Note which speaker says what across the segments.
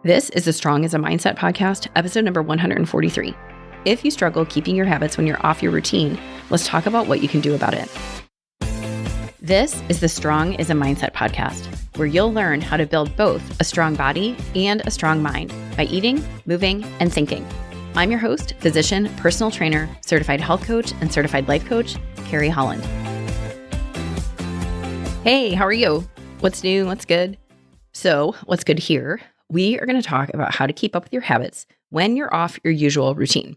Speaker 1: This is the Strong as a Mindset podcast, episode number 143. If you struggle keeping your habits when you're off your routine, let's talk about what you can do about it. This is the Strong as a Mindset podcast, where you'll learn how to build both a strong body and a strong mind by eating, moving, and thinking. I'm your host, physician, personal trainer, certified health coach, and certified life coach, Carrie Holland. Hey, how are you? What's new? What's good? So, what's good here? We are going to talk about how to keep up with your habits when you're off your usual routine.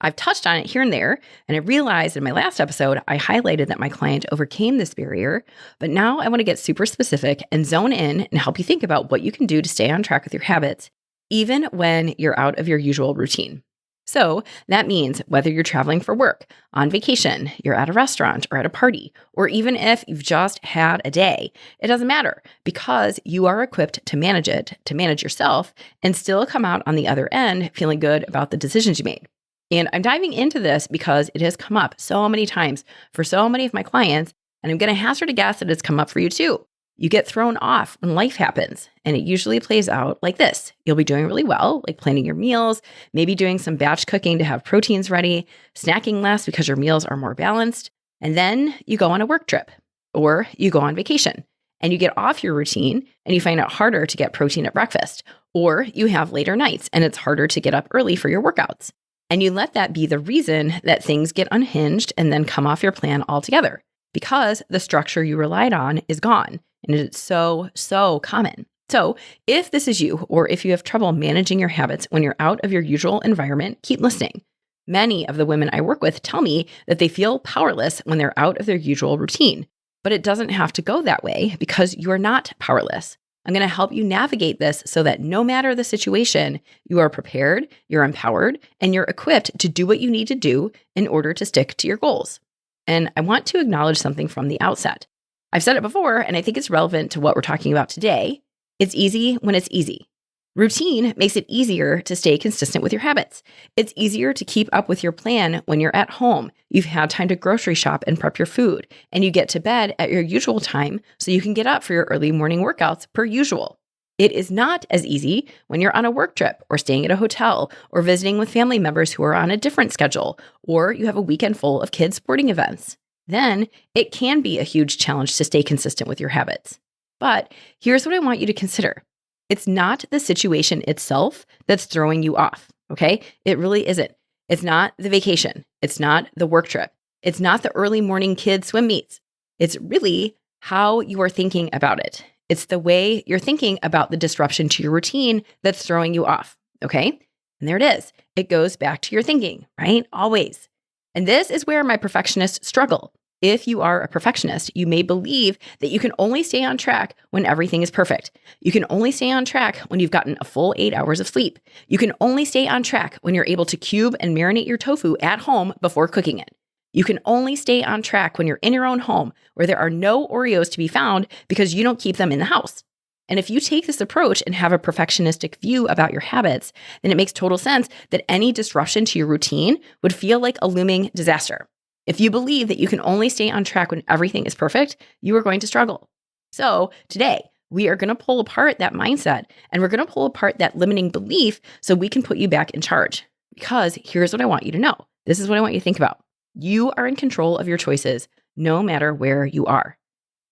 Speaker 1: I've touched on it here and there, and I realized in my last episode, I highlighted that my client overcame this barrier, but now I want to get super specific and zone in and help you think about what you can do to stay on track with your habits, even when you're out of your usual routine. So that means whether you're traveling for work, on vacation, you're at a restaurant or at a party, or even if you've just had a day, it doesn't matter because you are equipped to manage it, to manage yourself, and still come out on the other end feeling good about the decisions you made. And I'm diving into this because it has come up so many times for so many of my clients, and I'm going to hazard a guess that it's come up for you too. You get thrown off when life happens, and it usually plays out like this. You'll be doing really well, like planning your meals, maybe doing some batch cooking to have proteins ready, snacking less because your meals are more balanced, and then you go on a work trip or you go on vacation and you get off your routine and you find it harder to get protein at breakfast, or you have later nights and it's harder to get up early for your workouts. And you let that be the reason that things get unhinged and then come off your plan altogether because the structure you relied on is gone. And it's so common. So if this is you, or if you have trouble managing your habits when you're out of your usual environment, keep listening. Many of the women I work with tell me that they feel powerless when they're out of their usual routine, but it doesn't have to go that way because you're not powerless. I'm going to help you navigate this so that no matter the situation, you are prepared, you're empowered, and you're equipped to do what you need to do in order to stick to your goals. And I want to acknowledge something from the outset. I've said it before, and I think it's relevant to what we're talking about today. It's easy when it's easy. Routine makes it easier to stay consistent with your habits. It's easier to keep up with your plan when you're at home. You've had time to grocery shop and prep your food, and you get to bed at your usual time so you can get up for your early morning workouts per usual. It is not as easy when you're on a work trip or staying at a hotel or visiting with family members who are on a different schedule, or you have a weekend full of kids' sporting events. Then it can be a huge challenge to stay consistent with your habits. But here's what I want you to consider. It's not the situation itself that's throwing you off, okay? It really isn't. It's not the vacation. It's not the work trip. It's not the early morning kids swim meets. It's really how you are thinking about it. It's the way you're thinking about the disruption to your routine that's throwing you off, okay? And there it is. It goes back to your thinking, right? Always. And this is where my perfectionists struggle. If you are a perfectionist, you may believe that you can only stay on track when everything is perfect. You can only stay on track when you've gotten a full 8 hours of sleep. You can only stay on track when you're able to cube and marinate your tofu at home before cooking it. You can only stay on track when you're in your own home where there are no Oreos to be found because you don't keep them in the house. And if you take this approach and have a perfectionistic view about your habits, then it makes total sense that any disruption to your routine would feel like a looming disaster. If you believe that you can only stay on track when everything is perfect, you are going to struggle. So today, we are going to pull apart that mindset and we're going to pull apart that limiting belief so we can put you back in charge. Because here's what I want you to know. This is what I want you to think about. You are in control of your choices no matter where you are.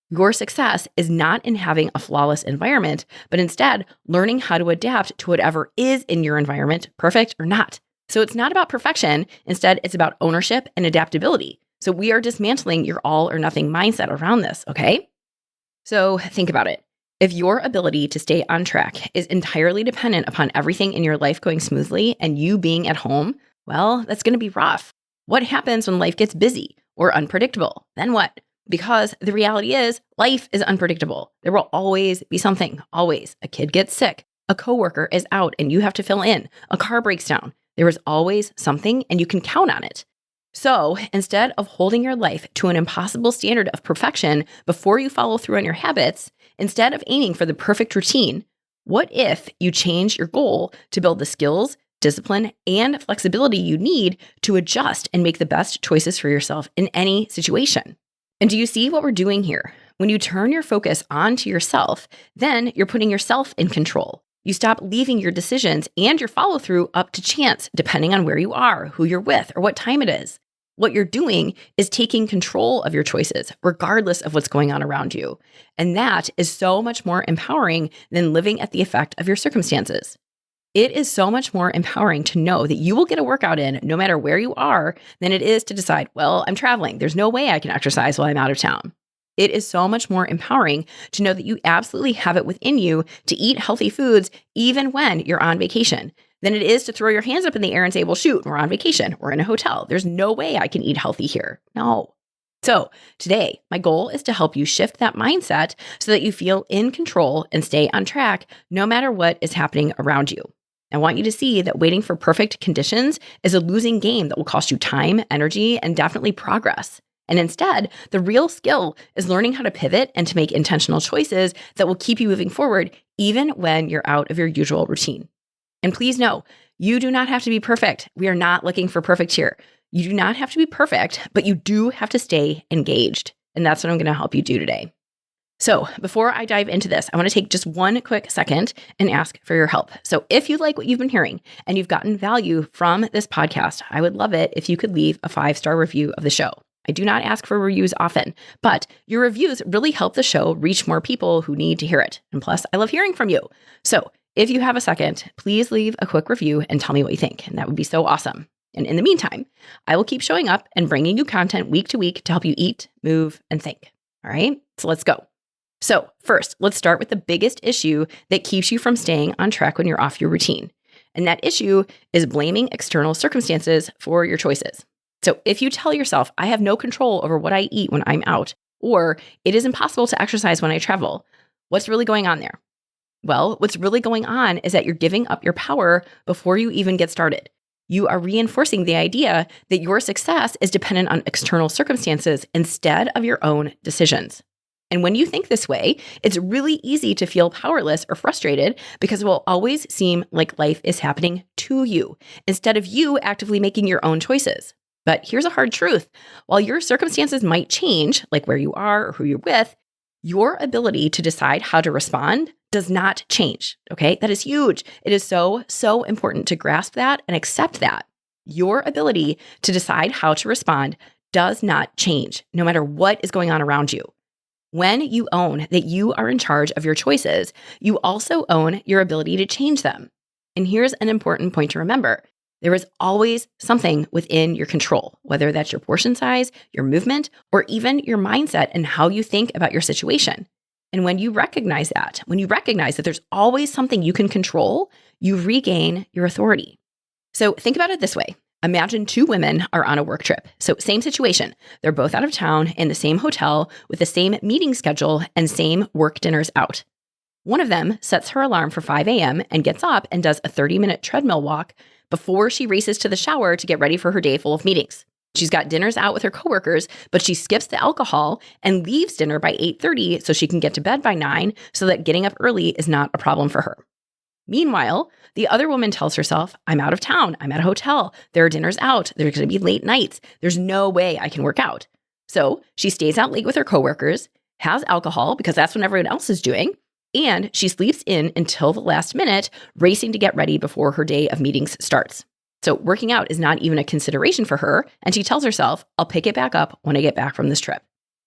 Speaker 1: Your success is not in having a flawless environment, but instead learning how to adapt to whatever is in your environment, perfect or not. So it's not about perfection. Instead, it's about ownership and adaptability. So we are dismantling your all or nothing mindset around this, okay? So think about it. If your ability to stay on track is entirely dependent upon everything in your life going smoothly and you being at home, well, that's going to be rough. What happens when life gets busy or unpredictable? Then what? Because the reality is life is unpredictable. There will always be something, always. A kid gets sick, a coworker is out and you have to fill in, a car breaks down. There is always something and you can count on it. So instead of holding your life to an impossible standard of perfection before you follow through on your habits, instead of aiming for the perfect routine, what if you change your goal to build the skills, discipline, and flexibility you need to adjust and make the best choices for yourself in any situation? And do you see what we're doing here? When you turn your focus onto yourself, then you're putting yourself in control. You stop leaving your decisions and your follow through up to chance, depending on where you are, who you're with, or what time it is. What you're doing is taking control of your choices, regardless of what's going on around you. And that is so much more empowering than living at the effect of your circumstances. It is so much more empowering to know that you will get a workout in no matter where you are than it is to decide, well, I'm traveling. There's no way I can exercise while I'm out of town. It is so much more empowering to know that you absolutely have it within you to eat healthy foods even when you're on vacation than it is to throw your hands up in the air and say, well, shoot, we're on vacation. We're in a hotel. There's no way I can eat healthy here. No. So today, my goal is to help you shift that mindset so that you feel in control and stay on track no matter what is happening around you. I want you to see that waiting for perfect conditions is a losing game that will cost you time, energy, and definitely progress. And instead, the real skill is learning how to pivot and to make intentional choices that will keep you moving forward even when you're out of your usual routine. And please know, you do not have to be perfect. We are not looking for perfect here. You do not have to be perfect, but you do have to stay engaged. And that's what I'm going to help you do today. So before I dive into this, I want to take just one quick second and ask for your help. So if you like what you've been hearing and you've gotten value from this podcast, I would love it if you could leave a 5-star review of the show. I do not ask for reviews often, but your reviews really help the show reach more people who need to hear it. And plus, I love hearing from you. So if you have a second, please leave a quick review and tell me what you think. And that would be so awesome. And in the meantime, I will keep showing up and bringing you content week to week to help you eat, move, and think. All right, so let's go. So first, let's start with the biggest issue that keeps you from staying on track when you're off your routine. And that issue is blaming external circumstances for your choices. So if you tell yourself, I have no control over what I eat when I'm out, or it is impossible to exercise when I travel, what's really going on there? Well, what's really going on is that you're giving up your power before you even get started. You are reinforcing the idea that your success is dependent on external circumstances instead of your own decisions. And when you think this way, it's really easy to feel powerless or frustrated because it will always seem like life is happening to you instead of you actively making your own choices. But here's a hard truth. While your circumstances might change, like where you are or who you're with, your ability to decide how to respond does not change, okay? That is huge. It is so, so important to grasp that and accept that. Your ability to decide how to respond does not change, no matter what is going on around you. When you own that you are in charge of your choices, you also own your ability to change them. And here's an important point to remember. There is always something within your control, whether that's your portion size, your movement, or even your mindset and how you think about your situation. And when you recognize that, there's always something you can control, you regain your authority. So think about it this way. Imagine 2 women are on a work trip. So same situation. They're both out of town in the same hotel with the same meeting schedule and same work dinners out. One of them sets her alarm for 5 a.m. and gets up and does a 30-minute treadmill walk before she races to the shower to get ready for her day full of meetings. She's got dinners out with her coworkers, but she skips the alcohol and leaves dinner by 8:30 so she can get to bed by 9 so that getting up early is not a problem for her. Meanwhile, the other woman tells herself, I'm out of town. I'm at a hotel. There are dinners out. There's going to be late nights. There's no way I can work out. So she stays out late with her coworkers, has alcohol because that's what everyone else is doing, and she sleeps in until the last minute, racing to get ready before her day of meetings starts. So working out is not even a consideration for her, and she tells herself, I'll pick it back up when I get back from this trip.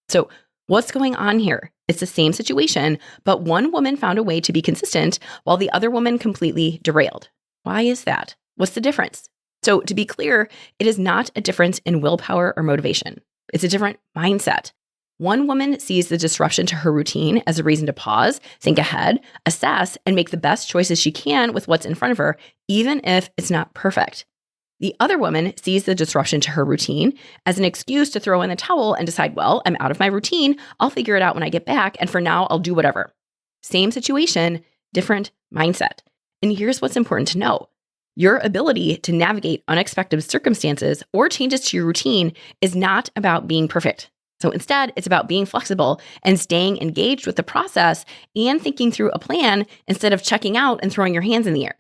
Speaker 1: So what's going on here? It's the same situation, but one woman found a way to be consistent while the other woman completely derailed. Why is that? What's the difference? So to be clear, it is not a difference in willpower or motivation. It's a different mindset. One woman sees the disruption to her routine as a reason to pause, think ahead, assess, and make the best choices she can with what's in front of her, even if it's not perfect. The other woman sees the disruption to her routine as an excuse to throw in the towel and decide, well, I'm out of my routine. I'll figure it out when I get back. And for now, I'll do whatever. Same situation, different mindset. And here's what's important to know. Your ability to navigate unexpected circumstances or changes to your routine is not about being perfect. So instead, it's about being flexible and staying engaged with the process and thinking through a plan instead of checking out and throwing your hands in the air.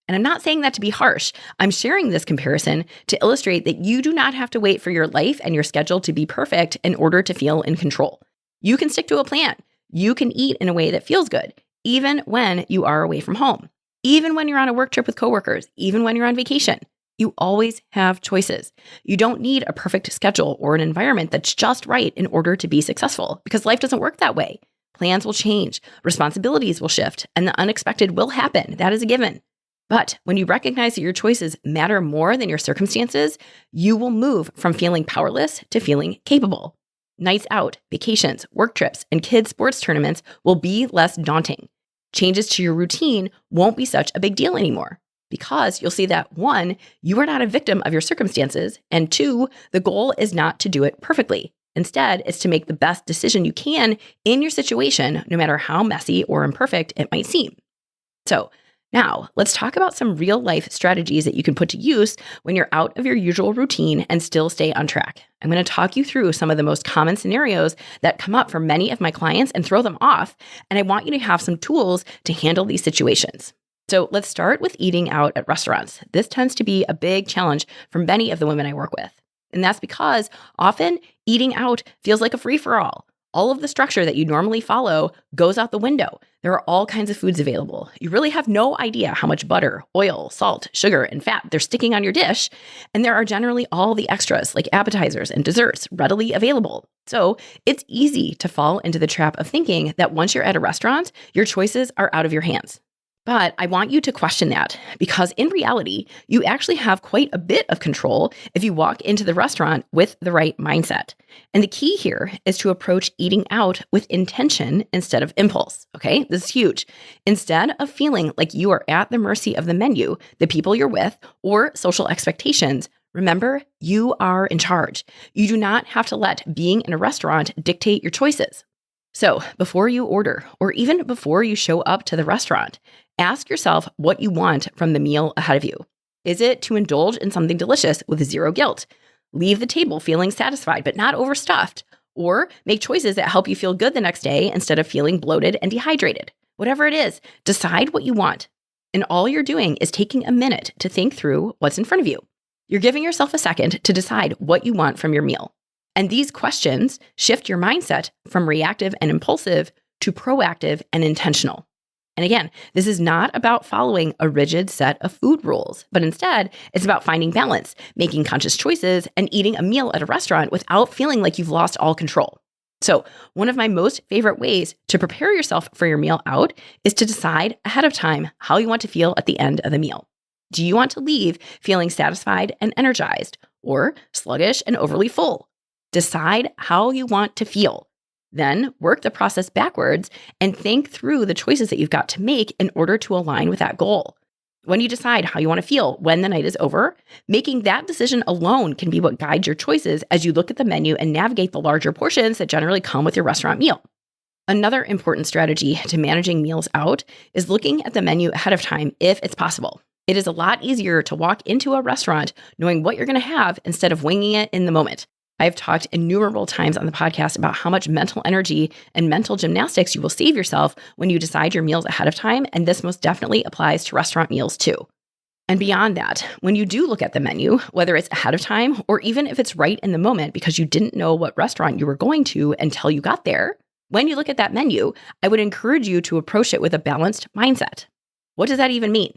Speaker 1: And I'm not saying that to be harsh. I'm sharing this comparison to illustrate that you do not have to wait for your life and your schedule to be perfect in order to feel in control. You can stick to a plan. You can eat in a way that feels good, even when you are away from home. Even when you're on a work trip with coworkers, even when you're on vacation, you always have choices. You don't need a perfect schedule or an environment that's just right in order to be successful, because life doesn't work that way. Plans will change, responsibilities will shift, and the unexpected will happen. That is a given. But when you recognize that your choices matter more than your circumstances, you will move from feeling powerless to feeling capable. Nights out, vacations, work trips, and kids' sports tournaments will be less daunting. Changes to your routine won't be such a big deal anymore, because you'll see that 1, you are not a victim of your circumstances, and 2, the goal is not to do it perfectly. Instead, it's to make the best decision you can in your situation, no matter how messy or imperfect it might seem. So now let's talk about some real life strategies that you can put to use when you're out of your usual routine and still stay on track. I'm going to talk you through some of the most common scenarios that come up for many of my clients and throw them off. And I want you to have some tools to handle these situations. So let's start with eating out at restaurants. This tends to be a big challenge for many of the women I work with. And that's because often eating out feels like a free-for-all. All of the structure that you normally follow goes out the window. There are all kinds of foods available. You really have no idea how much butter, oil, salt, sugar, and fat they're sticking on your dish. And there are generally all the extras like appetizers and desserts readily available. So it's easy to fall into the trap of thinking that once you're at a restaurant, your choices are out of your hands. But I want you to question that, because in reality, you actually have quite a bit of control if you walk into the restaurant with the right mindset. And the key here is to approach eating out with intention instead of impulse. Okay, this is huge. Instead of feeling like you are at the mercy of the menu, the people you're with, or social expectations, remember, you are in charge. You do not have to let being in a restaurant dictate your choices. So before you order, or even before you show up to the restaurant, ask yourself what you want from the meal ahead of you. Is it to indulge in something delicious with zero guilt? Leave the table feeling satisfied but not overstuffed? Or make choices that help you feel good the next day instead of feeling bloated and dehydrated? Whatever it is, decide what you want. And all you're doing is taking a minute to think through what's in front of you. You're giving yourself a second to decide what you want from your meal. And these questions shift your mindset from reactive and impulsive to proactive and intentional. And again, this is not about following a rigid set of food rules, but instead, it's about finding balance, making conscious choices, and eating a meal at a restaurant without feeling like you've lost all control. So, one of my most favorite ways to prepare yourself for your meal out is to decide ahead of time how you want to feel at the end of the meal. Do you want to leave feeling satisfied and energized, or sluggish and overly full? Decide how you want to feel. Then work the process backwards and think through the choices that you've got to make in order to align with that goal. When you decide how you want to feel when the night is over, making that decision alone can be what guides your choices as you look at the menu and navigate the larger portions that generally come with your restaurant meal. Another important strategy to managing meals out is looking at the menu ahead of time if it's possible. It is a lot easier to walk into a restaurant knowing what you're going to have instead of winging it in the moment. I've talked innumerable times on the podcast about how much mental energy and mental gymnastics you will save yourself when you decide your meals ahead of time, and this most definitely applies to restaurant meals too. And beyond that, when you do look at the menu, whether it's ahead of time or even if it's right in the moment because you didn't know what restaurant you were going to until you got there, when you look at that menu, I would encourage you to approach it with a balanced mindset. What does that even mean?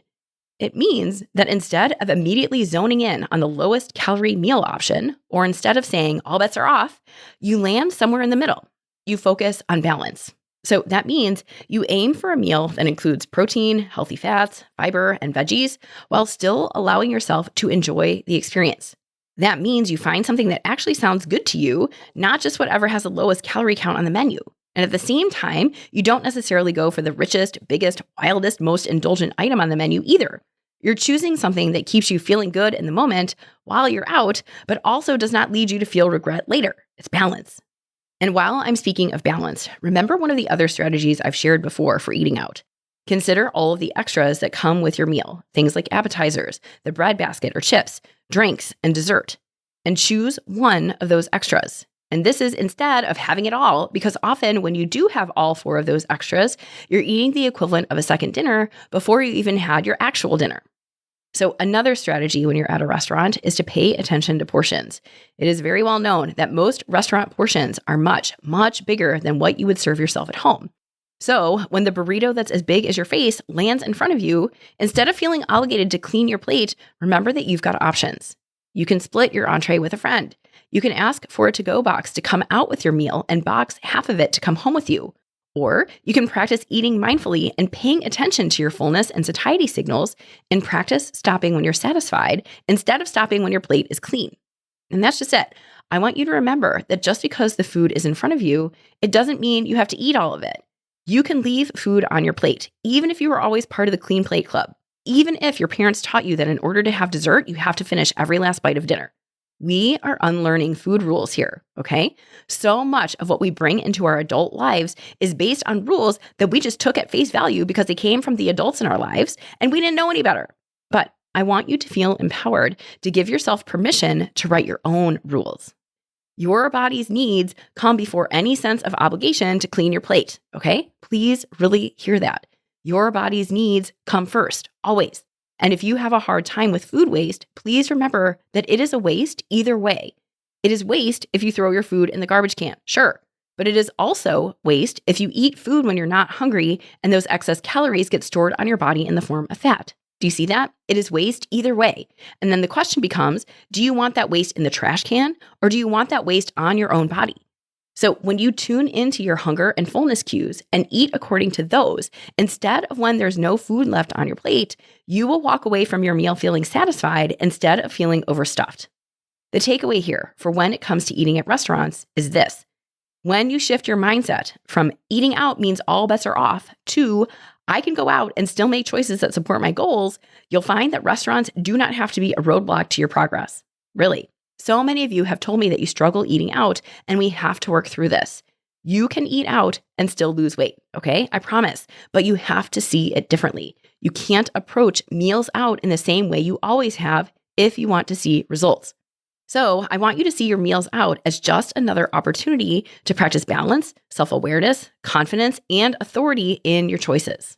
Speaker 1: It means that instead of immediately zoning in on the lowest calorie meal option, or instead of saying all bets are off, you land somewhere in the middle. You focus on balance. So that means you aim for a meal that includes protein, healthy fats, fiber, and veggies, while still allowing yourself to enjoy the experience. That means you find something that actually sounds good to you, not just whatever has the lowest calorie count on the menu. And at the same time, you don't necessarily go for the richest, biggest, wildest, most indulgent item on the menu either. You're choosing something that keeps you feeling good in the moment while you're out, but also does not lead you to feel regret later. It's balance. And while I'm speaking of balance, remember one of the other strategies I've shared before for eating out. Consider all of the extras that come with your meal, things like appetizers, the bread basket or chips, drinks, and dessert. And choose one of those extras. And this is instead of having it all, because often when you do have all 4 of those extras, you're eating the equivalent of a second dinner before you even had your actual dinner. So another strategy when you're at a restaurant is to pay attention to portions. It is very well known that most restaurant portions are much, much bigger than what you would serve yourself at home. So when the burrito that's as big as your face lands in front of you, instead of feeling obligated to clean your plate, remember that you've got options. You can split your entree with a friend. You can ask for a to-go box to come out with your meal and box half of it to come home with you. Or you can practice eating mindfully and paying attention to your fullness and satiety signals and practice stopping when you're satisfied instead of stopping when your plate is clean. And that's just it. I want you to remember that just because the food is in front of you, it doesn't mean you have to eat all of it. You can leave food on your plate, even if you were always part of the clean plate club. Even if your parents taught you that in order to have dessert, you have to finish every last bite of dinner. We are unlearning food rules here, okay? So much of what we bring into our adult lives is based on rules that we just took at face value because they came from the adults in our lives and we didn't know any better. But I want you to feel empowered to give yourself permission to write your own rules. Your body's needs come before any sense of obligation to clean your plate, okay? Please really hear that. Your body's needs come first, always. And if you have a hard time with food waste, please remember that it is a waste either way. It is waste if you throw your food in the garbage can, sure. But it is also waste if you eat food when you're not hungry and those excess calories get stored on your body in the form of fat. Do you see that? It is waste either way. And then the question becomes, do you want that waste in the trash can or do you want that waste on your own body? So when you tune into your hunger and fullness cues and eat according to those, instead of when there's no food left on your plate, you will walk away from your meal feeling satisfied instead of feeling overstuffed. The takeaway here for when it comes to eating at restaurants is this. When you shift your mindset from eating out means all bets are off to I can go out and still make choices that support my goals, you'll find that restaurants do not have to be a roadblock to your progress. Really. So many of you have told me that you struggle eating out, and we have to work through this. You can eat out and still lose weight, okay? I promise. But you have to see it differently. You can't approach meals out in the same way you always have if you want to see results. So I want you to see your meals out as just another opportunity to practice balance, self-awareness, confidence, and authority in your choices.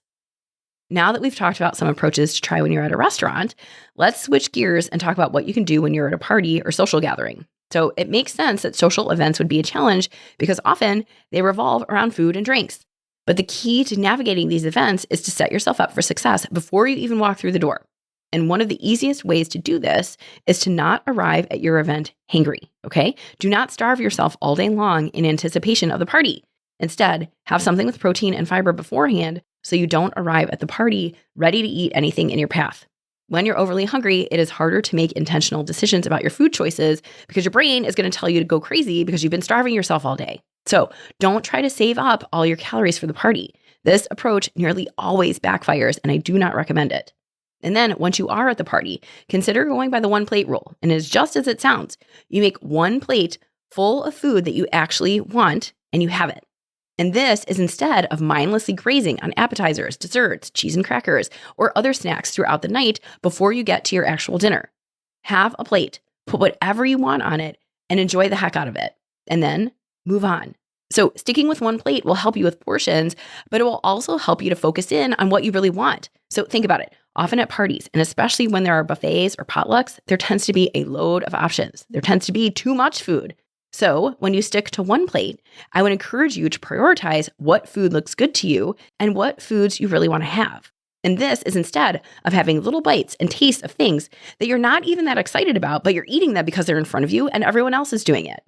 Speaker 1: Now that we've talked about some approaches to try when you're at a restaurant, let's switch gears and talk about what you can do when you're at a party or social gathering. So it makes sense that social events would be a challenge because often they revolve around food and drinks. But the key to navigating these events is to set yourself up for success before you even walk through the door. And one of the easiest ways to do this is to not arrive at your event hangry, okay? Do not starve yourself all day long in anticipation of the party. Instead, have something with protein and fiber beforehand so you don't arrive at the party ready to eat anything in your path. When you're overly hungry, it is harder to make intentional decisions about your food choices because your brain is going to tell you to go crazy because you've been starving yourself all day. So don't try to save up all your calories for the party. This approach nearly always backfires, and I do not recommend it. And then once you are at the party, consider going by the one plate rule. And it's just as it sounds. You make one plate full of food that you actually want, and you have it. And this is instead of mindlessly grazing on appetizers, desserts, cheese and crackers, or other snacks throughout the night before you get to your actual dinner. Have a plate, put whatever you want on it, and enjoy the heck out of it. And then move on. So sticking with one plate will help you with portions, but it will also help you to focus in on what you really want. So think about it. Often at parties, and especially when there are buffets or potlucks, there tends to be a load of options. There tends to be too much food. So when you stick to one plate, I would encourage you to prioritize what food looks good to you and what foods you really want to have. And this is instead of having little bites and tastes of things that you're not even that excited about, but you're eating them because they're in front of you and everyone else is doing it.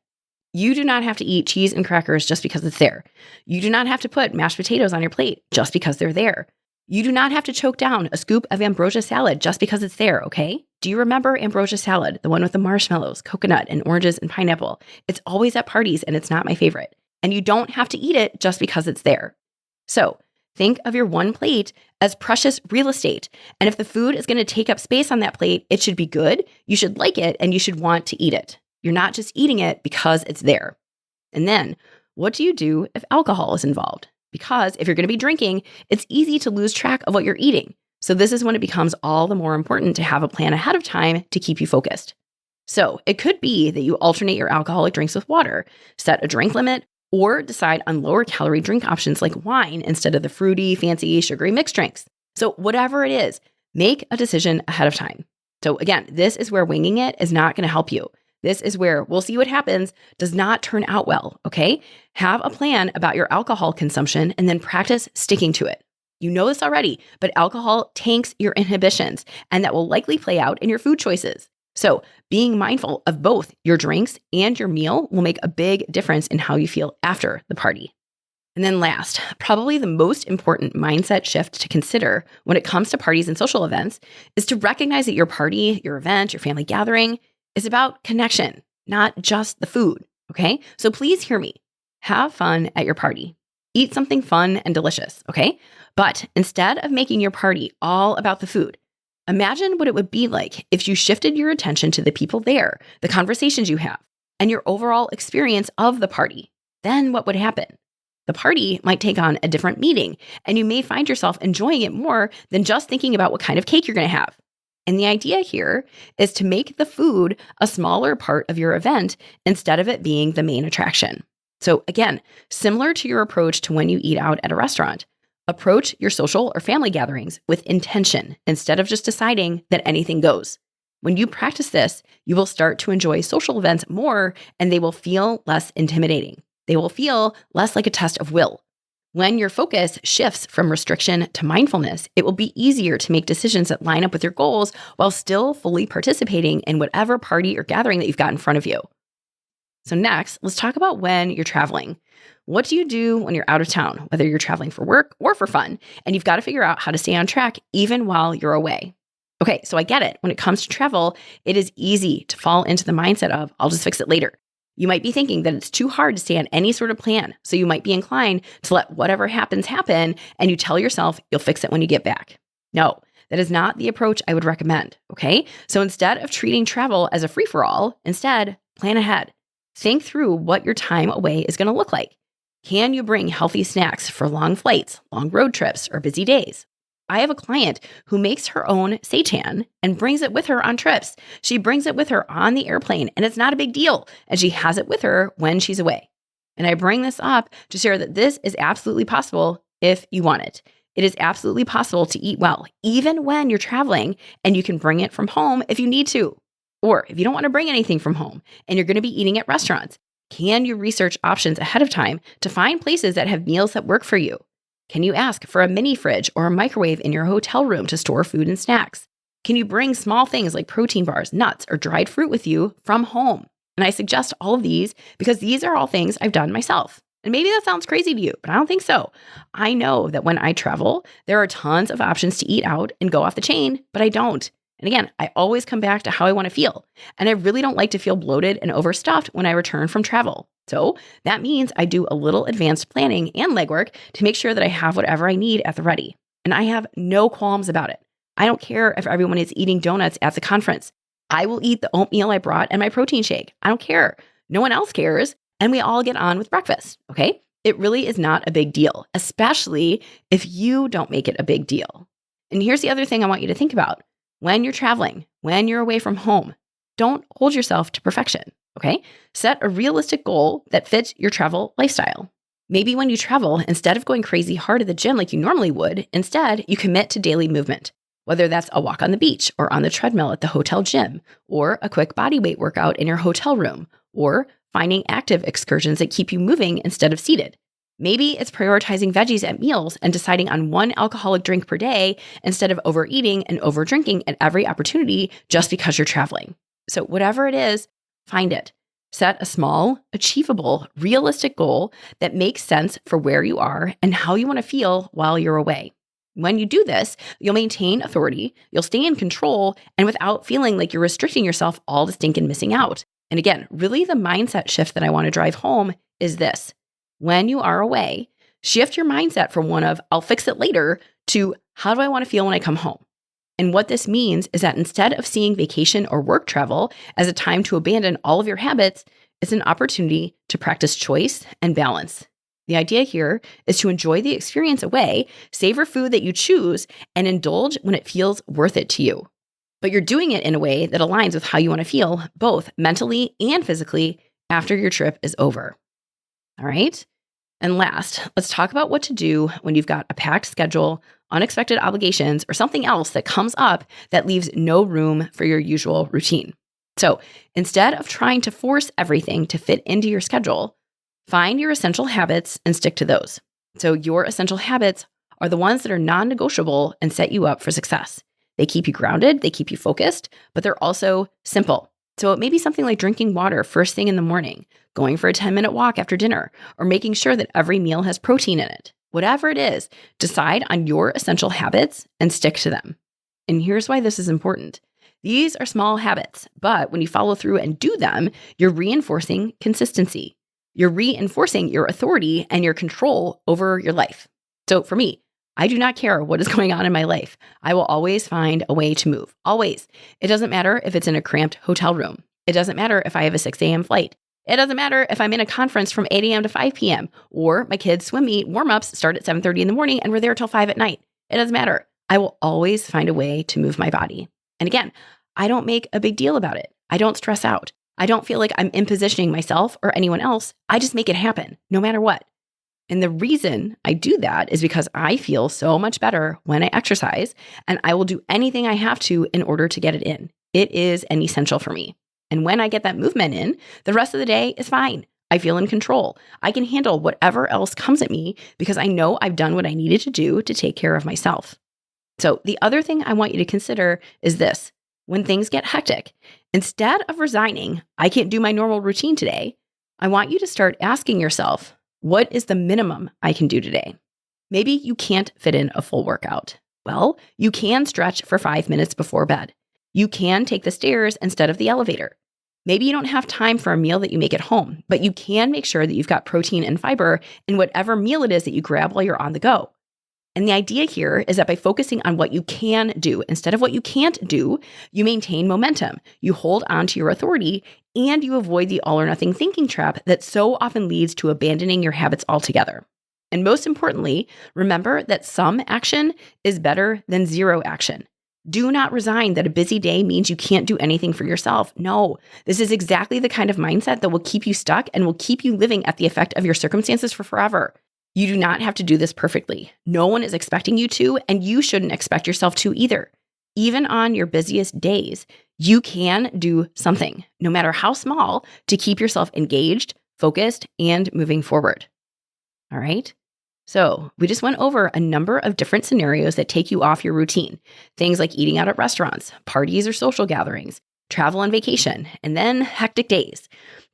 Speaker 1: You do not have to eat cheese and crackers just because it's there. You do not have to put mashed potatoes on your plate just because they're there. You do not have to choke down a scoop of ambrosia salad just because it's there, okay? Do you remember ambrosia salad, the one with the marshmallows, coconut, and oranges and pineapple? It's always at parties and it's not my favorite. And you don't have to eat it just because it's there. So think of your one plate as precious real estate. And if the food is going to take up space on that plate, it should be good, you should like it, and you should want to eat it. You're not just eating it because it's there. And then what do you do if alcohol is involved? Because if you're going to be drinking, it's easy to lose track of what you're eating. So this is when it becomes all the more important to have a plan ahead of time to keep you focused. So it could be that you alternate your alcoholic drinks with water, set a drink limit, or decide on lower calorie drink options like wine instead of the fruity, fancy, sugary mixed drinks. So whatever it is, make a decision ahead of time. So again, this is where winging it is not going to help you. This is where we'll see what happens does not turn out well, okay? Have a plan about your alcohol consumption and then practice sticking to it. You know this already, but alcohol tanks your inhibitions, and that will likely play out in your food choices. So, being mindful of both your drinks and your meal will make a big difference in how you feel after the party. And then last, probably the most important mindset shift to consider when it comes to parties and social events is to recognize that your party, your event, your family gathering is about connection, not just the food, okay? So please hear me. Have fun at your party. Eat something fun and delicious, okay? But instead of making your party all about the food, imagine what it would be like if you shifted your attention to the people there, the conversations you have, and your overall experience of the party. Then what would happen? The party might take on a different meaning, and you may find yourself enjoying it more than just thinking about what kind of cake you're going to have. And the idea here is to make the food a smaller part of your event instead of it being the main attraction. So again, similar to your approach to when you eat out at a restaurant, approach your social or family gatherings with intention instead of just deciding that anything goes. When you practice this, you will start to enjoy social events more, and they will feel less intimidating. They will feel less like a test of will. When your focus shifts from restriction to mindfulness, it will be easier to make decisions that line up with your goals while still fully participating in whatever party or gathering that you've got in front of you. So next, let's talk about when you're traveling. What do you do when you're out of town, whether you're traveling for work or for fun, and you've got to figure out how to stay on track even while you're away? Okay, so I get it. When it comes to travel, it is easy to fall into the mindset of, I'll just fix it later. You might be thinking that it's too hard to stay on any sort of plan, so you might be inclined to let whatever happens happen, and you tell yourself you'll fix it when you get back. No, that is not the approach I would recommend, okay? So instead of treating travel as a free-for-all, instead, plan ahead. Think through what your time away is going to look like. Can you bring healthy snacks for long flights, long road trips, or busy days? I have a client who makes her own seitan and brings it with her on trips. She brings it with her on the airplane, and it's not a big deal, and she has it with her when she's away. And I bring this up to share that this is absolutely possible if you want it. It is absolutely possible to eat well, even when you're traveling, and you can bring it from home if you need to. Or if you don't want to bring anything from home and you're going to be eating at restaurants, can you research options ahead of time to find places that have meals that work for you? Can you ask for a mini fridge or a microwave in your hotel room to store food and snacks? Can you bring small things like protein bars, nuts, or dried fruit with you from home? And I suggest all of these because these are all things I've done myself. And maybe that sounds crazy to you, but I don't think so. I know that when I travel, there are tons of options to eat out and go off the chain, but I don't. And again, I always come back to how I want to feel. And I really don't like to feel bloated and overstuffed when I return from travel. So that means I do a little advanced planning and legwork to make sure that I have whatever I need at the ready. And I have no qualms about it. I don't care if everyone is eating donuts at the conference. I will eat the oatmeal I brought and my protein shake. I don't care. No one else cares. And we all get on with breakfast, okay? It really is not a big deal, especially if you don't make it a big deal. And here's the other thing I want you to think about. When you're traveling, when you're away from home, don't hold yourself to perfection, okay? Set a realistic goal that fits your travel lifestyle. Maybe when you travel, instead of going crazy hard at the gym like you normally would, instead you commit to daily movement, whether that's a walk on the beach or on the treadmill at the hotel gym, or a quick body weight workout in your hotel room, or finding active excursions that keep you moving instead of seated. Maybe it's prioritizing veggies at meals and deciding on one alcoholic drink per day instead of overeating and overdrinking at every opportunity just because you're traveling. So whatever it is, find it. Set a small, achievable, realistic goal that makes sense for where you are and how you want to feel while you're away. When you do this, you'll maintain authority, you'll stay in control, and without feeling like you're restricting yourself all the stinking missing out. And again, really the mindset shift that I want to drive home is this. When you are away, shift your mindset from one of, I'll fix it later, to how do I want to feel when I come home? And what this means is that instead of seeing vacation or work travel as a time to abandon all of your habits, it's an opportunity to practice choice and balance. The idea here is to enjoy the experience away, savor food that you choose, and indulge when it feels worth it to you. But you're doing it in a way that aligns with how you want to feel, both mentally and physically, after your trip is over. All right? And last, let's talk about what to do when you've got a packed schedule, unexpected obligations, or something else that comes up that leaves no room for your usual routine. So instead of trying to force everything to fit into your schedule, find your essential habits and stick to those. So your essential habits are the ones that are non-negotiable and set you up for success. They keep you grounded, they keep you focused, but they're also simple. So it may be something like drinking water first thing in the morning, going for a 10-minute walk after dinner, or making sure that every meal has protein in it. Whatever it is, decide on your essential habits and stick to them. And here's why this is important. These are small habits, but when you follow through and do them, you're reinforcing consistency. You're reinforcing your authority and your control over your life. So for me, I do not care what is going on in my life. I will always find a way to move. Always. It doesn't matter if it's in a cramped hotel room. It doesn't matter if I have a 6 a.m. flight. It doesn't matter if I'm in a conference from 8 a.m. to 5 p.m. or my kids' swim meet warm-ups start at 7:30 in the morning and we're there till 5 at night. It doesn't matter. I will always find a way to move my body. And again, I don't make a big deal about it. I don't stress out. I don't feel like I'm impositioning myself or anyone else. I just make it happen, no matter what. And the reason I do that is because I feel so much better when I exercise, and I will do anything I have to in order to get it in. It is an essential for me. And when I get that movement in, the rest of the day is fine. I feel in control. I can handle whatever else comes at me because I know I've done what I needed to do to take care of myself. So the other thing I want you to consider is this. When things get hectic, instead of resigning, I can't do my normal routine today, I want you to start asking yourself, what is the minimum I can do today? Maybe you can't fit in a full workout. Well, you can stretch for 5 minutes before bed. You can take the stairs instead of the elevator. Maybe you don't have time for a meal that you make at home, but you can make sure that you've got protein and fiber in whatever meal it is that you grab while you're on the go. And the idea here is that by focusing on what you can do instead of what you can't do, you maintain momentum, you hold on to your authority, and you avoid the all or nothing thinking trap that so often leads to abandoning your habits altogether. And most importantly, remember that some action is better than zero action. Do not resign that a busy day means you can't do anything for yourself. No, this is exactly the kind of mindset that will keep you stuck and will keep you living at the effect of your circumstances for forever. You do not have to do this perfectly. No one is expecting you to, and you shouldn't expect yourself to either. Even on your busiest days, you can do something, no matter how small, to keep yourself engaged, focused, and moving forward. All right? So we just went over a number of different scenarios that take you off your routine. Things like eating out at restaurants, parties or social gatherings, travel and vacation, and then hectic days.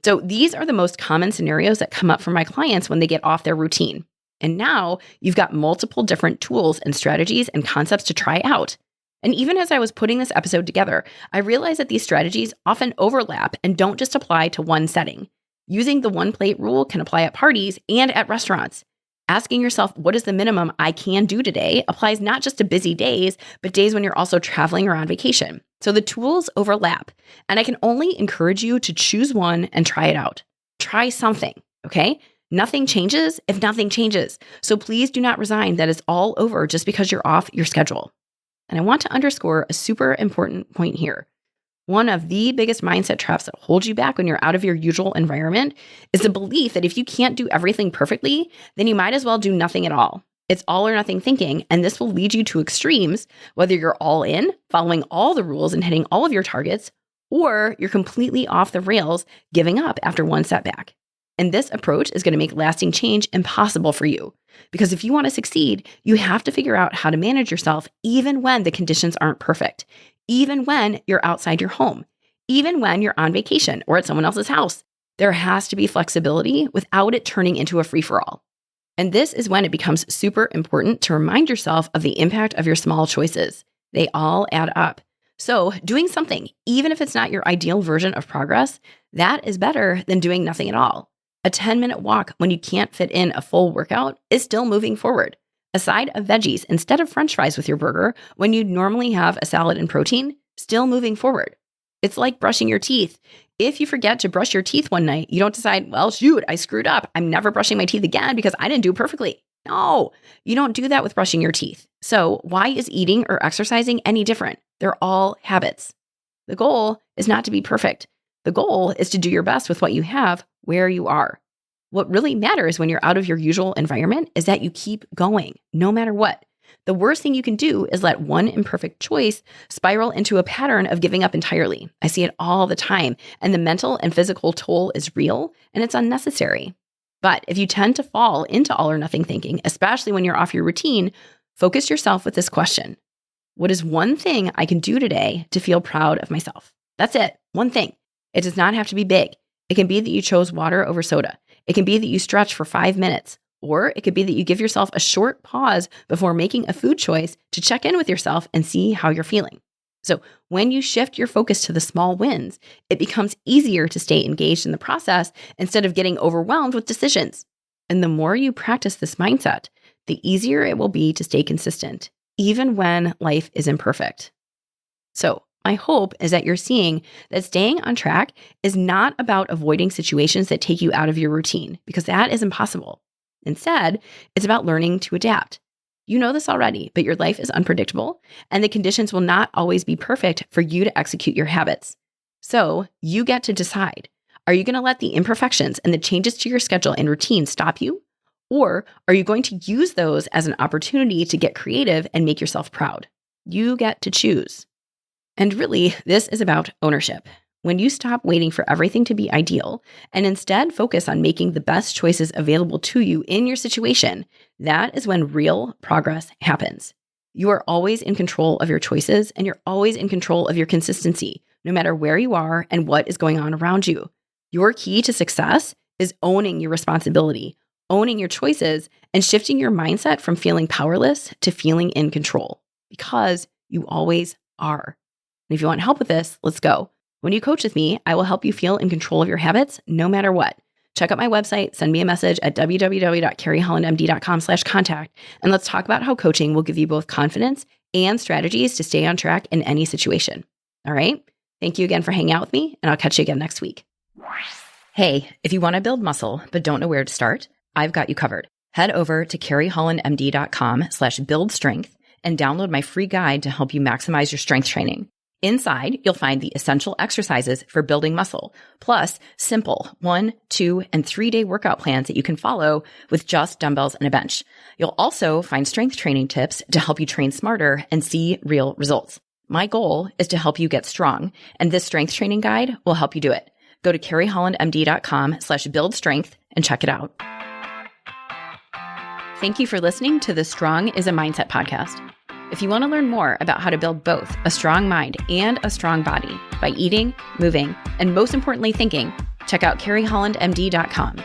Speaker 1: So these are the most common scenarios that come up for my clients when they get off their routine. And now you've got multiple different tools and strategies and concepts to try out. And even as I was putting this episode together, I realized that these strategies often overlap and don't just apply to one setting. Using the one plate rule can apply at parties and at restaurants. Asking yourself, what is the minimum I can do today, applies not just to busy days, but days when you're also traveling or on vacation. So the tools overlap, and I can only encourage you to choose one and try it out. Try something, okay? Nothing changes if nothing changes. So please do not resign that it's all over just because you're off your schedule. And I want to underscore a super important point here. One of the biggest mindset traps that hold you back when you're out of your usual environment is the belief that if you can't do everything perfectly, then you might as well do nothing at all. It's all or nothing thinking, and this will lead you to extremes, whether you're all in, following all the rules and hitting all of your targets, or you're completely off the rails, giving up after one setback. And this approach is going to make lasting change impossible for you. Because if you want to succeed, you have to figure out how to manage yourself even when the conditions aren't perfect, even when you're outside your home, even when you're on vacation or at someone else's house. There has to be flexibility without it turning into a free-for-all. And this is when it becomes super important to remind yourself of the impact of your small choices. They all add up. So doing something, even if it's not your ideal version of progress, that is better than doing nothing at all. A 10-minute walk when you can't fit in a full workout is still moving forward. A side of veggies instead of French fries with your burger when you'd normally have a salad and protein, still moving forward. It's like brushing your teeth. If you forget to brush your teeth one night, you don't decide, well, shoot, I screwed up. I'm never brushing my teeth again because I didn't do it perfectly. No, you don't do that with brushing your teeth. So why is eating or exercising any different? They're all habits. The goal is not to be perfect. The goal is to do your best with what you have where you are. What really matters when you're out of your usual environment is that you keep going, no matter what. The worst thing you can do is let one imperfect choice spiral into a pattern of giving up entirely. I see it all the time, and the mental and physical toll is real, and it's unnecessary. But if you tend to fall into all or nothing thinking, especially when you're off your routine, focus yourself with this question. What is one thing I can do today to feel proud of myself? That's it. One thing. It does not have to be big. It can be that you chose water over soda. It can be that you stretch for 5 minutes. Or it could be that you give yourself a short pause before making a food choice to check in with yourself and see how you're feeling. So when you shift your focus to the small wins, it becomes easier to stay engaged in the process instead of getting overwhelmed with decisions. And the more you practice this mindset, the easier it will be to stay consistent, even when life is imperfect. So my hope is that you're seeing that staying on track is not about avoiding situations that take you out of your routine, because that is impossible. Instead, it's about learning to adapt. You know this already, but your life is unpredictable, and the conditions will not always be perfect for you to execute your habits. So you get to decide. Are you going to let the imperfections and the changes to your schedule and routine stop you? Or are you going to use those as an opportunity to get creative and make yourself proud? You get to choose. And really, this is about ownership. When you stop waiting for everything to be ideal and instead focus on making the best choices available to you in your situation, that is when real progress happens. You are always in control of your choices, and you're always in control of your consistency, no matter where you are and what is going on around you. Your key to success is owning your responsibility, owning your choices, and shifting your mindset from feeling powerless to feeling in control, because you always are. And if you want help with this, let's go. When you coach with me, I will help you feel in control of your habits no matter what. Check out my website, send me a message at www.carriehollandmd.com/contact, and let's talk about how coaching will give you both confidence and strategies to stay on track in any situation. All right? Thank you again for hanging out with me, and I'll catch you again next week. Hey, if you want to build muscle but don't know where to start, I've got you covered. Head over to carriehollandmd.com/buildstrength and download my free guide to help you maximize your strength training. Inside, you'll find the essential exercises for building muscle, plus simple 1, 2, and 3-day workout plans that you can follow with just dumbbells and a bench. You'll also find strength training tips to help you train smarter and see real results. My goal is to help you get strong, and this strength training guide will help you do it. Go to carriehollandmd.com/buildstrength and check it out. Thank you for listening to the Strong is a Mindset podcast. If you want to learn more about how to build both a strong mind and a strong body by eating, moving, and most importantly, thinking, check out carriehollandmd.com.